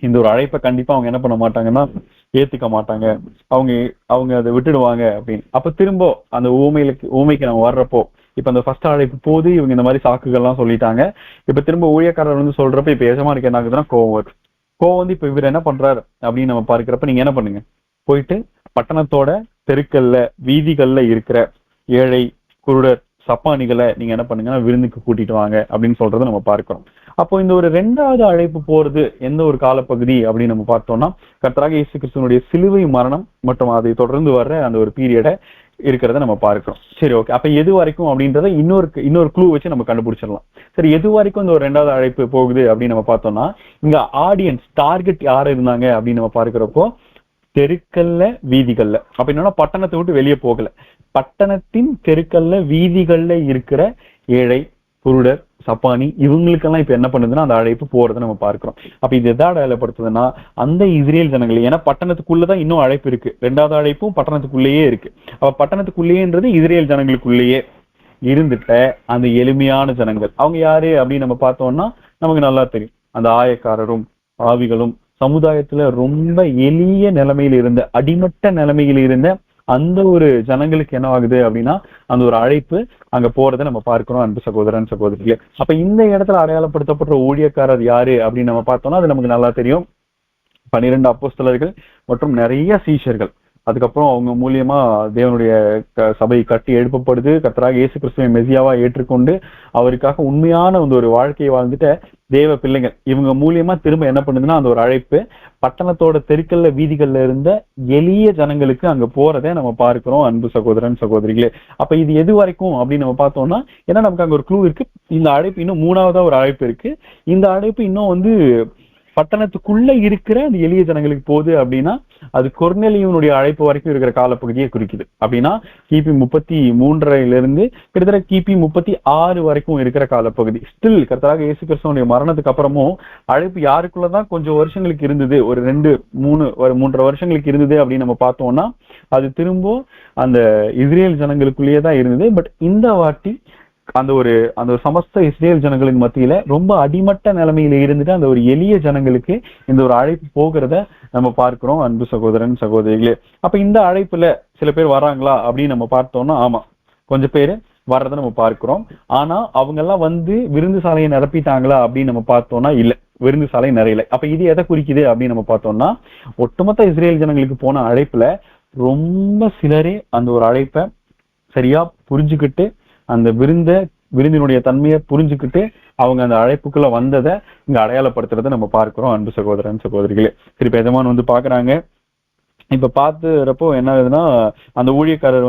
இந்த ஒரு அழைப்பை கண்டிப்பா அவங்க என்ன பண்ண மாட்டாங்கன்னா ஏத்துக்க மாட்டாங்க, அவங்க அவங்க அதை விட்டுடுவாங்க அப்படின்னு. அப்ப திரும்ப அந்த ஊமைக்கு நம்ம வர்றப்போ, இப்ப அந்த ஃபர்ஸ்ட் அழைப்பு போது இவங்க இந்த மாதிரி சாக்குகள்லாம் சொல்லிட்டாங்க. இப்ப திரும்ப ஊழியக்காரர் வந்து சொல்றப்ப இப்ப எஜமானுக்கு என்ன ஆகுதுன்னா கோவம் வருது. கோவம் வந்து இப்ப இவர் என்ன பண்றாரு அப்படின்னு நம்ம பார்க்கிறப்ப, நீங்க என்ன பண்ணுங்க, போயிட்டு பட்டணத்தோட தெருக்கள்ல வீதிகள்ல இருக்கிற ஏழை குருடர் சப்பானிகளை நீங்க என்ன பண்ணுங்கன்னா விருந்துக்கு கூட்டிட்டு வாங்க அப்படின்னு சொல்றதை நம்ம பார்க்கிறோம். அப்போ இந்த ஒரு 2வது அழைப்பு போறது எந்த ஒரு காலப்பகுதி அப்படின்னு நம்ம பார்த்தோம்னா, கர்த்தராக இயேசு கிறிஸ்துவினுடைய சிலுவை மரணம் மற்றும் அதை தொடர்ந்து வர்ற அந்த ஒரு பீரியட இருக்கிறத நம்ம பார்க்கிறோம். சரி, ஓகே. அப்ப எது வரைக்கும் அப்படின்றத இன்னொரு க்ளூ வச்சு நம்ம கண்டுபிடிச்சிடலாம். சரி, எது வரைக்கும் இந்த ஒரு 2வது அழைப்பு போகுது அப்படின்னு நம்ம பார்த்தோம்னா, இங்க ஆடியன்ஸ் டார்கெட் யாரு இருந்தாங்க அப்படின்னு நம்ம பார்க்கிறப்போ தெருக்கல்ல வீதிகள்ல. அப்ப என்னன்னா பட்டணத்தை விட்டு வெளியே போகல, பட்டணத்தின் தெருக்கல்ல வீதிகள்ல இருக்கிற ஏழை குருடர் சப்பானி இவங்களுக்கெல்லாம் இப்ப என்ன பண்ணுதுன்னா அந்த அழைப்பு போறதை நம்ம பார்க்கிறோம். அப்ப இது எதா அடையாளப்படுத்துதுன்னா அந்த இஸ்ரேல் ஜனங்கள், ஏன்னா பட்டணத்துக்குள்ளதான் இன்னும் அழைப்பு இருக்கு, 2வது அழைப்பும் பட்டணத்துக்குள்ளேயே இருக்கு. அப்ப பட்டணத்துக்குள்ளேயேன்றது இஸ்ரேல் ஜனங்களுக்குள்ளேயே இருந்துட்ட அந்த எளிமையான ஜனங்கள். அவங்க யாரு அப்படின்னு நம்ம பார்த்தோம்னா நமக்கு நல்லா தெரியும். அந்த ஆயக்காரரும் ஆவிகளும் சமுதாயத்துல ரொம்ப எளிய நிலைமையில இருந்த, அடிமட்ட நிலைமையில இருந்த அந்த ஒரு ஜனங்களுக்கு என்ன ஆகுது அப்படின்னா அந்த ஒரு அழைப்பு அங்க போறதை நம்ம பார்க்கிறோம் அன்பு சகோதரன் சகோதரிகளே. அப்ப இந்த இடத்துல அடையாளப்படுத்தப்பட்ட ஊழியக்காரர் யாரு அப்படின்னு நம்ம பார்த்தோம்னா அது நமக்கு நல்லா தெரியும். 12 அப்போஸ்தலர்கள் மற்றும் நிறைய சீஷர்கள். அதுக்கப்புறம் அவங்க மூலியமா தேவனுடைய சபை கட்டி எழுப்பப்படுது. கர்த்தராக இயேசு கிறிஸ்துவை மெசியாவா ஏற்றுக்கொண்டு அவருக்காக உண்மையான ஒரு வாழ்க்கையை வாழ்ந்துட்ட தேவ பிள்ளைகள் இவங்க மூலியமா திரும்ப என்ன பண்ணுதுன்னா அந்த ஒரு அழைப்பு பட்டணத்தோட தெருக்கல்ல வீதிகள்ல இருந்த எளிய ஜனங்களுக்கு அங்க போறதை நம்ம பார்க்கிறோம் அன்பு சகோதரன் சகோதரிகளே. அப்ப இது எது வரைக்கும் அப்படின்னு நம்ம பார்த்தோம்னா, ஏன்னா நமக்கு அங்க ஒரு க்ளூ இருக்கு. இந்த அழைப்பு இன்னும் 3வதா ஒரு அழைப்பு இருக்கு. இந்த அழைப்பு இன்னும் பட்டணத்துக்குள்ள இருக்கிற அந்த எளிய ஜனங்களுக்கு போகுது அப்படின்னா அது கொர்நேலியுனுடைய அழைப்பு வரைக்கும் இருக்கிற காலப்பகுதியை குறிக்குது. அப்படின்னா கிபி 33 கிட்டத்தட்ட கிபி 36 வரைக்கும் இருக்கிற காலப்பகுதி. ஸ்டில் கர்த்தராக இயேசு கிறிஸ்துவினுடைய மரணத்துக்கு அப்புறமும் அழைப்பு யாருக்குள்ளதான் கொஞ்சம் வருஷங்களுக்கு இருந்தது, ஒரு 3 வருஷங்களுக்கு இருந்தது அப்படின்னு நம்ம பார்த்தோம்னா அது திரும்ப அந்த இஸ்ரேல் ஜனங்களுக்குள்ளேயே தான் இருந்தது. பட் இந்த வாட்டி அந்த ஒரு சமஸ்த இஸ்ரேல் ஜனங்களின் மத்தியில ரொம்ப அடிமட்ட நிலைமையில இருந்துட்டு அந்த ஒரு எளிய ஜனங்களுக்கு இந்த ஒரு அழைப்பு போகிறத நம்ம பார்க்கிறோம் அன்பு சகோதரன் சகோதரிகளே. அப்ப இந்த அழைப்புல சில பேர் வராங்களா அப்படின்னு நம்ம பார்த்தோம்னா ஆமா, கொஞ்சம் பேர் வர்றதை நம்ம பார்க்கிறோம். ஆனா அவங்க எல்லாம் விருந்து சாலையை நிரப்பிட்டாங்களா அப்படின்னு நம்ம பார்த்தோம்னா இல்ல, விருந்து சாலை நிறையல. அப்ப இது எதை குறிக்குது அப்படின்னு நம்ம பார்த்தோம்னா ஒட்டுமொத்த இஸ்ரேல் ஜனங்களுக்கு போன அழைப்புல ரொம்ப சிலரே அந்த ஒரு அழைப்பை சரியா புரிஞ்சுக்கிட்டு அந்த விருந்தினுடைய தன்மையை புரிஞ்சுக்கிட்டு அவங்க அந்த அழைப்புக்குள்ள வந்ததை இங்க அடையாளப்படுத்துறதை நம்ம பார்க்கிறோம் அன்பு சகோதரன் சகோதரிகளே. சரி, இப்ப எஜமான் பாக்குறாங்க. இப்ப பார்த்துறப்போ என்ன ஆகுதுன்னா அந்த ஊழியக்காரர்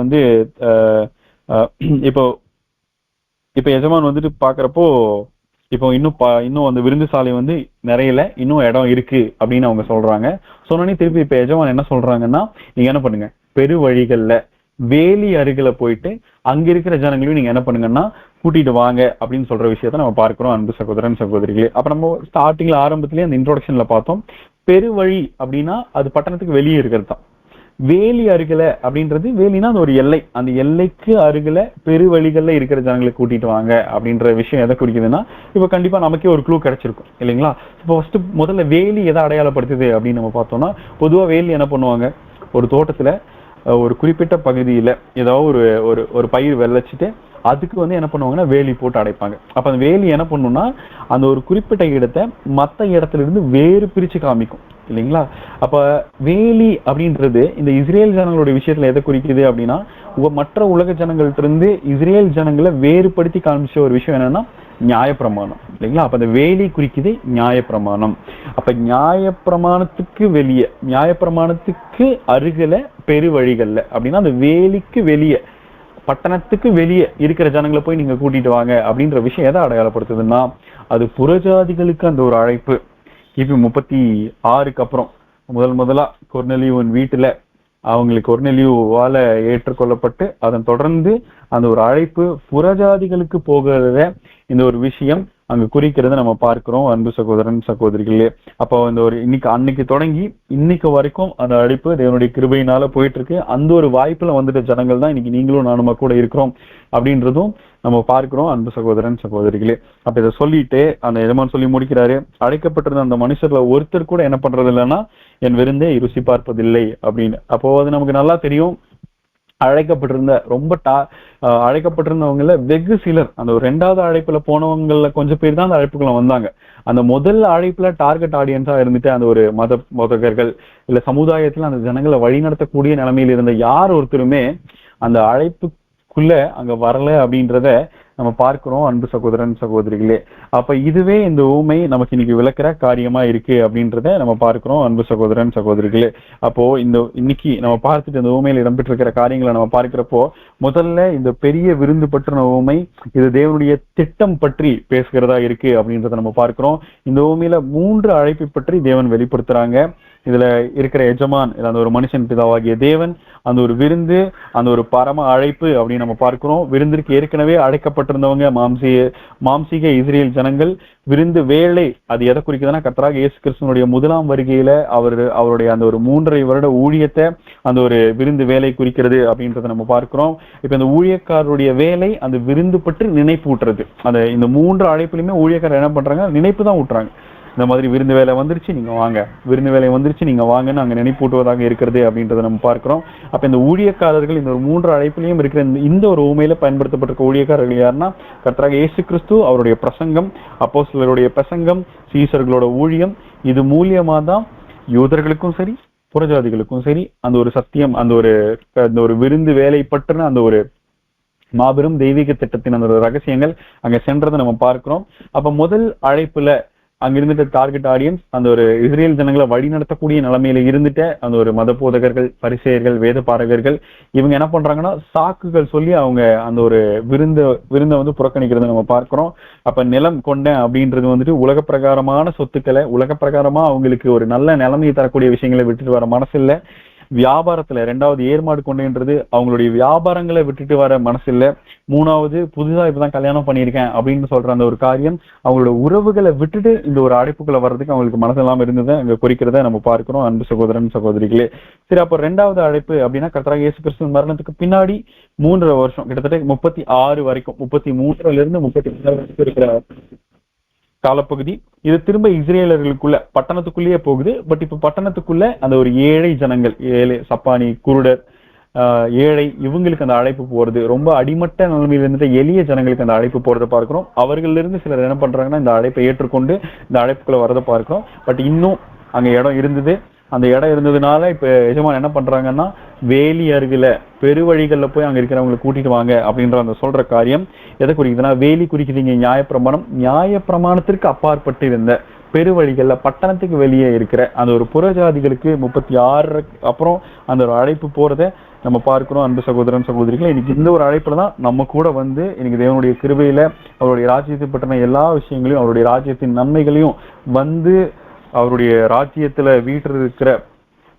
இப்போ எஜமான் பாக்குறப்போ இப்போ இன்னும் அந்த விருந்து சாலை நிறையல, இன்னும் இடம் இருக்கு அப்படின்னு அவங்க சொல்றாங்க. சொன்னோடனே திருப்பி இப்ப எஜமான் என்ன சொல்றாங்கன்னா, நீங்க என்ன பண்ணுங்க, பெரு வழிகள்ல வேலி அருகில போயிட்டு அங்க இருக்கிற ஜனங்களையும் நீங்க என்ன பண்ணுங்கன்னா கூட்டிட்டு வாங்க அப்படின்னு சொல்ற விஷயத்த நம்ம பார்க்கிறோம் அன்பு சகோதரன் சகோதரிகளே. அப்ப நம்ம ஸ்டார்டிங்ல ஆரம்பத்திலேயே அந்த இன்ட்ரோடக்ஷன்ல பார்த்தோம், பெருவழி அப்படின்னா அது பட்டணத்துக்கு வெளியே இருக்கிறது தான். வேலி அருகில அப்படின்றது, வேலினா அது ஒரு எல்லை, அந்த எல்லைக்கு அருகில பெருவழிகள்ல இருக்கிற ஜனங்களை கூட்டிட்டு வாங்க அப்படின்ற விஷயம் எதை குறிக்குதுன்னா, இப்ப கண்டிப்பா நமக்கே ஒரு க்ளூ கிடைச்சிருக்கும் இல்லைங்களா? இப்போ ஃபர்ஸ்ட் முதல்ல வேலி எதை அடையாளப்படுத்துது அப்படின்னு நம்ம பார்த்தோம்னா, பொதுவா வேலி என்ன பண்ணுவாங்க, ஒரு தோட்டத்துல ஒரு குறிப்பிட்ட பகுதியில ஏதாவது ஒரு ஒரு ஒரு பயிர் விளைச்சிட்டு அதுக்கு என்ன பண்ணுவாங்கன்னா வேலி போட்டு அடைப்பாங்க. அப்ப அந்த வேலி என்ன பண்ணும்னா அந்த ஒரு குறிப்பிட்ட இடத்தை மத்த இடத்துல இருந்து வேறு பிரிச்சு காமிக்கும் இல்லைங்களா? அப்ப வேலி அப்படின்றது இந்த இஸ்ரேல் ஜனங்களுடைய விஷயத்துல எதை குறிக்குது அப்படின்னா, மற்ற உலக ஜனங்கள்ட்ட இருந்து இஸ்ரேல் ஜனங்களை வேறுபடுத்தி காமிச்ச ஒரு விஷயம் என்னன்னா நியாயப்பிரமாணம் இல்லைங்களா? அப்ப அந்த வேலி குறிக்குது நியாயப்பிரமாணம். அப்ப நியாயப்பிரமாணத்துக்கு வெளியே, நியாயப்பிரமாணத்துக்கு அருகில பெருவழிகள்ல அப்படின்னா அந்த வேலிக்கு வெளியே, பட்டணத்துக்கு வெளியே இருக்கிற ஜனங்களை போய் நீங்க கூட்டிட்டு வாங்க அப்படின்ற விஷயம் எதை அடையாளப்படுத்துதுன்னா, அது புறஜாதிகளுக்கு அந்த ஒரு அழைப்பு. கிபி 36க்கு அப்புறம் முதலா கொர்நெலியுவின் வீட்டுல அவங்களுக்கு கொர்நெலியுவால ஏற்றுக்கொள்ளப்பட்டு அதன் தொடர்ந்து அந்த ஒரு அழைப்பு புறஜாதிகளுக்கு போகிறத இந்த ஒரு விஷயம் அங்க குறிக்கிறத நம்ம பார்க்கிறோம் அன்பு சகோதரன் சகோதரிகளே. அப்போ இந்த ஒரு அன்னைக்கு தொடங்கி இன்னைக்கு வரைக்கும் அந்த அழைப்பு தேவனுடைய கிருபையினால போயிட்டு இருக்கு. அந்த ஒரு வாய்ப்புல வந்துட்ட ஜனங்கள் தான் இன்னைக்கு நீங்களும் நானுமா கூட இருக்கிறோம் அப்படின்றதும் நம்ம பார்க்கிறோம் அன்பு சகோதரன் சகோதரிகளே. அப்ப இதை சொல்லிட்டு அந்த எஜமான் சொல்லி முடிக்கிறாரு, அழைக்கப்பட்டிருந்த அந்த மனுஷர்ல ஒருத்தர் கூட என்ன பண்றது இல்லைன்னா என் விருந்தை ருசி பார்ப்பதில்லை அப்படின்னு. அப்போ அது நமக்கு நல்லா தெரியும், அழைக்கப்பட்டிருந்த அழைக்கப்பட்டிருந்தவங்கள வெகு சிலர் அந்த ஒரு 2வது அழைப்புல போனவங்கள கொஞ்சம் பேர் தான் அந்த அழைப்புக்குள்ள வந்தாங்க. அந்த முதல் அழைப்புல டார்கெட் ஆடியன்ஸா இருந்துட்டு அந்த ஒரு மத போதகர்கள் இல்ல சமுதாயத்துல அந்த ஜனங்களை வழிநடத்தக்கூடிய நிலைமையில இருந்த யார் ஒருத்தருமே அந்த அழைப்புக்குள்ள அங்க வரல அப்படின்றத நம்ம பார்க்கிறோம் அன்பு சகோதரன் சகோதரிகளே. அப்ப இதுவே இந்த ஊமை நமக்கு இன்னைக்கு விளக்குற காரியமா இருக்கு அப்படின்றத நம்ம பார்க்கிறோம் அன்பு சகோதரன் சகோதரிகளே. அப்போ இன்னைக்கு நம்ம பார்த்துட்டு இந்த ஊமையில் இடம்பெற்றிருக்கிற காரியங்களை நம்ம பார்க்கிறப்போ, முதல்ல இந்த பெரிய விருந்து பற்றின ஊமை இது தேவனுடைய திட்டம் பற்றி பேசுகிறதா இருக்கு அப்படின்றத நம்ம பார்க்கிறோம். இந்த ஊமையில 3 அழைப்பை பற்றி தேவன் வெளிப்படுத்துறாங்க. இதுல இருக்கிற எஜமான் அந்த ஒரு மனுஷன் பிதாவாகிய தேவன், அந்த ஒரு விருந்து, அந்த ஒரு பரம அழைப்பு அப்படின்னு நம்ம பார்க்கிறோம். விருந்திற்கு ஏற்கனவே அழைக்கப்பட்டிருந்தவங்க மாம்சீக இஸ்ரேல் ஜனங்கள். விருந்து வேலை அது எதை குறிக்குதுன்னா, கர்த்தராகிய இயேசு கிறிஸ்துவினுடைய முதலாம் வருகையில அவருடைய அந்த ஒரு 3.5 வருட ஊழியத்தை அந்த ஒரு விருந்து வேலை குறிக்கிறது அப்படின்றத நம்ம பார்க்கிறோம். இப்ப இந்த ஊழியக்காரருடைய வேலை அந்த விருந்து பற்றி நினைப்பு ஊட்டுறது. அந்த இந்த 3 அழைப்புலையுமே ஊழியக்காரர் என்ன பண்றாங்க, நினைப்பு தான் ஊட்டுறாங்க. இந்த மாதிரி விருந்து வேலை வந்துருச்சு நீங்க வாங்க, விருந்து வேலை வந்துருச்சு நீங்க வாங்கன்னு அங்க நினைப்பூட்டுவதாக இருக்கிறது அப்படின்றத நம்ம பார்க்கிறோம். அப்ப இந்த ஊழியக்காரர்கள் இந்த ஒரு 3 அழைப்பிலையும் இருக்கிற இந்த ஒரு ஊமையில பயன்படுத்தப்பட்டிருக்க ஊழியக்காரர்கள் யாருன்னா, கர்த்தராகிய இயேசு கிறிஸ்து, அவருடைய பிரசங்கம், அப்போஸ்தலருடைய பிரசங்கம், சீசர்களோட ஊழியம், இது மூலியமா தான் யூதர்களுக்கும் சரி புறஜாதிகளுக்கும் சரி அந்த ஒரு சத்தியம், அந்த ஒரு விருந்து வேலை பற்றின அந்த ஒரு மாபெரும் தெய்வீக திட்டத்தின் அந்த ரகசியங்கள் அங்க சென்றதை நம்ம பார்க்கிறோம். அப்ப முதல் அழைப்புல அங்க இருந்துட்டு டார்கெட் ஆடியன்ஸ் அந்த ஒரு இஸ்ரேல் ஜனங்களை வழி நடத்தக்கூடிய நிலைமையில இருந்துட்டு அந்த ஒரு மத போதகர்கள், பரிசேயர்கள், வேத பாரகர்கள் இவங்க என்ன பண்றாங்கன்னா சாக்குகள் சொல்லி அவங்க அந்த ஒரு விருந்தை புறக்கணிக்கிறத நம்ம பார்க்கிறோம். அப்ப நிலம் கொண்டேன் அப்படின்றது உலக பிரகாரமான சொத்துக்களை, உலக பிரகாரமா அவங்களுக்கு ஒரு நல்ல நிலைமையை தரக்கூடிய விஷயங்களை விட்டுட்டு வர மனசு இல்ல. வியாபாரத்துல 2வது ஏர்மாடு கொண்டேன்றது அவங்களுடைய வியாபாரங்களை விட்டுட்டு வர மனசு இல்ல. 3வது புதுசா இப்பதான் கல்யாணம் பண்ணியிருக்கேன் அப்படின்னு சொல்ற அந்த ஒரு காரியம் அவங்களோட உறவுகளை விட்டுட்டு இந்த ஒரு அழைப்புக்குள்ள வர்றதுக்கு அவங்களுக்கு மனசு இல்லாம இருந்ததை அங்க குறிக்கிறத நம்ம பார்க்கிறோம் அன்பு சகோதரன் சகோதரிகளே. சரி, அப்ப 2வது அழைப்பு அப்படின்னா, கர்த்தராகிய இயேசு கிறிஸ்துவின் மரணத்துக்கு பின்னாடி 3.5 வருஷம், கிட்டத்தட்ட 36 வரைக்கும், 33ல இருந்து 33 வரைக்கும் இருக்கிற காலப்பகுதி. இது திரும்ப இஸ்ரேலர்களுக்குள்ள பட்டணத்துக்குள்ளேயே போகுது. பட் இப்ப பட்டணத்துக்குள்ள அந்த ஒரு ஏழை ஜனங்கள், ஏழை சப்பானி, குருடர், ஏழை, இவங்களுக்கு அந்த அழைப்பு போறது, ரொம்ப அடிமட்ட நிலைமையில இருந்துட்டு எளிய ஜனங்களுக்கு அந்த அழைப்பு போறதை பார்க்கிறோம். அவர்கள் இருந்து சிலர் என்ன பண்றாங்கன்னா இந்த அழைப்பை ஏற்றுக்கொண்டு இந்த அழைப்புக்குள்ள வரதை பார்க்கிறோம். பட் இன்னும் அங்க இடம் இருந்தது. அந்த இடம் இருந்ததுனால இப்ப எஜமான் என்ன பண்றாங்கன்னா, வேலி அருகில பெருவழிகள்ல போய் அங்க இருக்கிறவங்களை கூட்டிட்டு வாங்க அப்படின்ற அந்த சொல்ற காரியம் எதை குறிக்குதுன்னா, வேலி குறிக்குதுங்க நியாயப்பிரமாணம். நியாயப்பிரமாணத்திற்கு அப்பாற்பட்டு இருந்த பெருவழிகள்ல பட்டணத்துக்கு வெளியே இருக்கிற அந்த ஒரு புறஜாதிகளுக்கு 36 அப்புறம் அந்த ஒரு அழைப்பு போறதை நம்ம பார்க்கிறோம் அன்பு சகோதரன் சகோதரிகள். இன்னைக்கு இந்த ஒரு அழைப்புல தான் நம்ம கூட இன்னைக்கு தேவனுடைய கிருபையில அவருடைய ராஜ்யத்தை பற்றின எல்லா விஷயங்களையும், அவருடைய ராஜ்யத்தின் நன்மைகளையும் அவருடைய ராஜ்யத்துல வீட்டில் இருக்கிற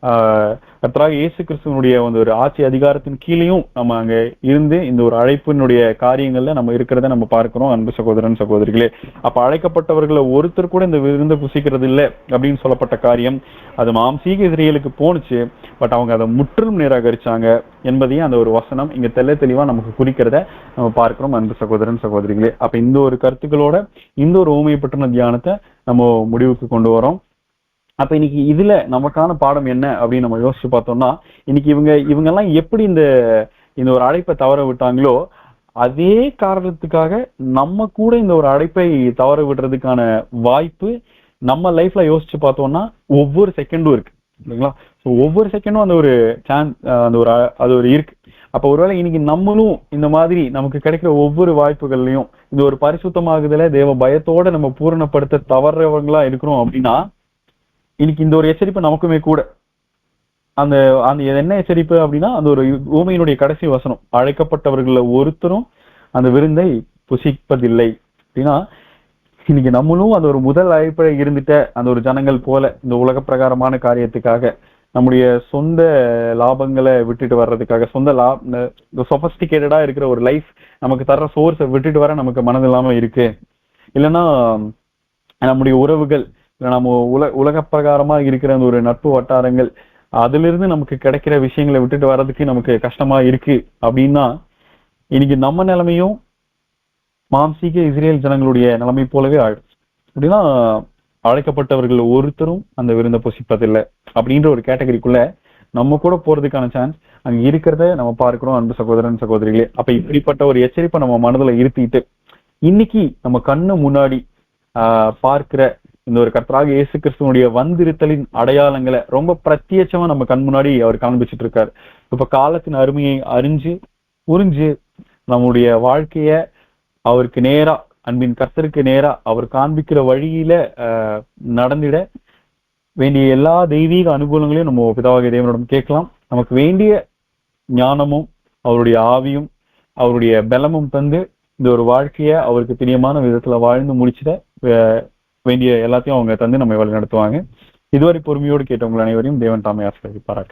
கர்த்தராகிய இயேசு கிறிஸ்துவனுடைய ஒரு ஆட்சி அதிகாரத்தின் கீழேயும் நம்ம அங்க இருந்து இந்த ஒரு அழைப்பினுடைய காரியங்கள்ல நம்ம இருக்கிறத நம்ம பார்க்கிறோம் அன்பு சகோதரன் சகோதரிகளே. அப்ப அழைக்கப்பட்டவர்களை ஒருத்தர் கூட இந்த விருந்தை புசிக்கிறது இல்லை அப்படின்னு சொல்லப்பட்ட காரியம் அது மாம்சீக இஸ்ரேலுக்கு போனுச்சு. பட் அவங்க அதை முற்றிலும் நிராகரிச்சாங்க என்பதையும் அந்த ஒரு வசனம் இங்க தெளிவா நமக்கு குறிக்கிறத நம்ம பார்க்கிறோம் அன்பு சகோதரன் சகோதரிகளே. அப்ப இந்த ஒரு கருத்துக்களோட இந்த ஒரு ஊமைப்பட்டின தியானத்தை நம்ம முடிவுக்கு கொண்டு வரோம். அப்ப இன்னைக்கு இதுல நமக்கான பாடம் என்ன அப்படின்னு நம்ம யோசிச்சு பார்த்தோம்னா, இன்னைக்கு இவங்க எல்லாம் எப்படி இந்த ஒரு அழைப்பை தவற விட்டாங்களோ அதே காரணத்துக்காக நம்ம கூட இந்த ஒரு அழைப்பை தவற விடுறதுக்கான வாய்ப்பு நம்ம லைஃப்ல யோசிச்சு பார்த்தோம்னா ஒவ்வொரு செகண்டும் இருக்கு இல்லைங்களா? ஸோ ஒவ்வொரு செகண்டும் அந்த ஒரு சான்ஸ் அது ஒரு இருக்கு. அப்ப ஒருவேளை இன்னைக்கு நம்மளும் இந்த மாதிரி நமக்கு கிடைக்கிற ஒவ்வொரு வாய்ப்புகள்லையும் இந்த ஒரு பரிசுத்தமாகுதல தேவ பயத்தோட நம்ம பூரணப்படுத்த தவறவங்களா இருக்கிறோம் அப்படின்னா இன்னைக்கு இந்த ஒரு எச்சரிப்பு நமக்குமே கூட அந்த என்ன எச்சரிப்பு அப்படின்னா அந்த ஒரு ஊமையினுடைய கடைசி வசனம் அழைக்கப்பட்டவர்கள ஒருத்தரும் அந்த விருந்தை புசிப்பதில்லை அப்படின்னா இன்னைக்கு நம்மளும் அந்த ஒரு முதல் அழைப்பை இருந்துட்ட அந்த ஒரு ஜனங்கள் போல இந்த உலக பிரகாரமான காரியத்துக்காக நம்முடைய சொந்த லாபங்களை விட்டுட்டு வர்றதுக்காக சொபஸ்டிகேட்டடா இருக்கிற ஒரு லைஃப் நமக்கு தர்ற சோர்ஸை விட்டுட்டு வர நமக்கு மனது இல்லாம இருக்கு. இல்லைன்னா நம்முடைய உறவுகள் நம்ம உலக பிரகாரமா இருக்கிற அந்த ஒரு நட்பு வட்டாரங்கள் அதுல இருந்து நமக்கு கிடைக்கிற விஷயங்களை விட்டுட்டு வர்றதுக்கு நமக்கு கஷ்டமா இருக்கு அப்படின்னா இன்னைக்கு நம்ம நிலைமையும் மாம்சீக இஸ்ரேல் ஜனங்களுடைய நிலைமை போலவே ஆயிடும். அப்படின்னா அழைக்கப்பட்டவர்கள் ஒருத்தரும் அந்த விருந்தை புசிப்பதில்லை அப்படின்ற ஒரு கேட்டகரிக்குள்ள நம்ம கூட போறதுக்கான சான்ஸ் அங்க இருக்கிறத நம்ம பார்க்கிறோம் அன்பு சகோதரன் சகோதரிகளே. அப்ப இப்படிப்பட்ட ஒரு எச்சரிப்பை நம்ம மனதுல இருத்திட்டு இன்னைக்கு நம்ம கண்ணு முன்னாடி பார்க்கிற இந்த ஒரு கர்த்தராகிய இயேசு கிறிஸ்துவனுடைய வந்திருத்தலின் அடையாளங்களை ரொம்ப பிரத்யட்சமா நம்ம கண் முன்னாடி அவர் காண்பிச்சுட்டு இருக்காரு. இப்ப காலத்தின் அருமையை புரிஞ்சு நம்முடைய வாழ்க்கைய அவருக்கு நேரா அன்பின் கர்த்தருக்கு நேரா அவர் காண்பிக்கிற வழியில நடந்திட வேண்டிய எல்லா தெய்வீக அனுகூலங்களையும் நம்ம பிதாவாகிய தேவனிடம் கேட்கலாம். நமக்கு வேண்டிய ஞானமும் அவருடைய ஆவியும் அவருடைய பலமும் தந்து இந்த ஒரு வாழ்க்கைய அவருக்கு பிரியமான விதத்துல வாழ்ந்து முடிச்சிட வேண்டிய எல்லாத்தையும் அவங்க தந்து நம்ம வழி நடத்துவாங்க. இதுவரை பொறுமையோடு கேட்டவங்கள் அனைவரையும் தேவன் தாமே ஆசீர்வதிப்பாராக.